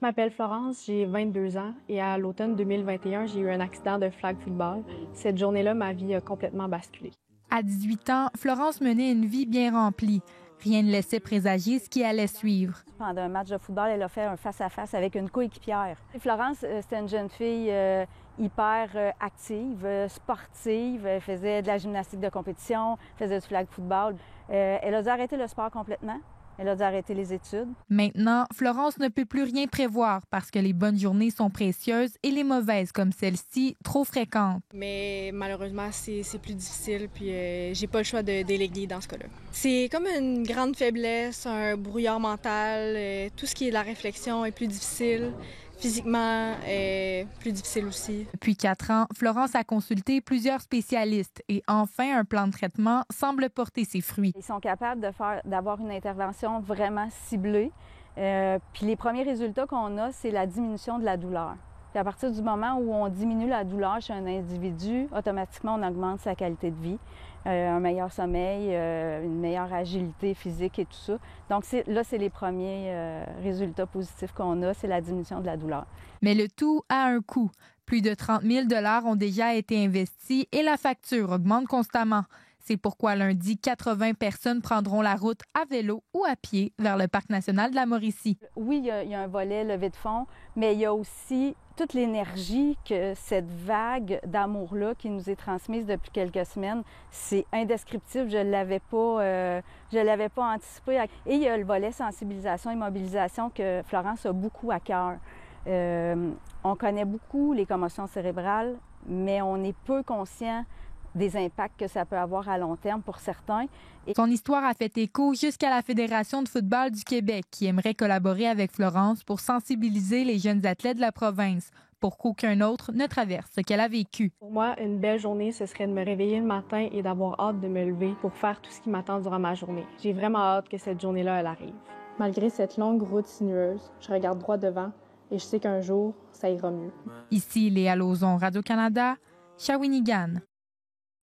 Je m'appelle Florence, j'ai 22 ans et à l'automne 2021, j'ai eu un accident de flag football. Cette journée-là, ma vie a complètement basculé. À 18 ans, Florence menait une vie bien remplie. Rien ne laissait présager ce qui allait suivre. Pendant un match de football, elle a fait un face-à-face avec une coéquipière. Florence, c'était une jeune fille hyper active, sportive. Elle faisait de la gymnastique de compétition, faisait du flag football. Elle a dû arrêter le sport complètement. Elle a dû arrêter les études. Maintenant, Florence ne peut plus rien prévoir parce que les bonnes journées sont précieuses et les mauvaises, comme celle-ci, trop fréquentes. Mais malheureusement, c'est plus difficile, puis j'ai pas le choix de déléguer dans ce cas-là. C'est comme une grande faiblesse, un brouillard mental. Tout ce qui est de la réflexion est plus difficile. Physiquement, plus difficile aussi. Depuis 4 ans, Florence a consulté plusieurs spécialistes et enfin, un plan de traitement semble porter ses fruits. Ils sont capables d'avoir une intervention vraiment ciblée. Puis les premiers résultats qu'on a, c'est la diminution de la douleur. Puis à partir du moment où on diminue la douleur chez un individu, automatiquement, on augmente sa qualité de vie, un meilleur sommeil, une meilleure agilité physique et tout ça. Donc là, c'est les premiers résultats positifs qu'on a, c'est la diminution de la douleur. Mais le tout a un coût. Plus de 30 000 $ ont déjà été investis et la facture augmente constamment. C'est pourquoi lundi, 80 personnes prendront la route à vélo ou à pied vers le Parc national de la Mauricie. Oui, il y a un volet levée de fonds, mais il y a aussi toute l'énergie que cette vague d'amour-là qui nous est transmise depuis quelques semaines, c'est indescriptible. Je l'avais pas anticipé. Et il y a le volet sensibilisation et mobilisation que Florence a beaucoup à cœur. On connaît beaucoup les commotions cérébrales, mais on est peu conscient des impacts que ça peut avoir à long terme pour certains. Son histoire a fait écho jusqu'à la Fédération de football du Québec qui aimerait collaborer avec Florence pour sensibiliser les jeunes athlètes de la province pour qu'aucun autre ne traverse ce qu'elle a vécu. Pour moi, une belle journée, ce serait de me réveiller le matin et d'avoir hâte de me lever pour faire tout ce qui m'attend durant ma journée. J'ai vraiment hâte que cette journée-là, elle arrive. Malgré cette longue route sinueuse, je regarde droit devant et je sais qu'un jour, ça ira mieux. Ici, Léa Lauzon, Radio-Canada, Shawinigan.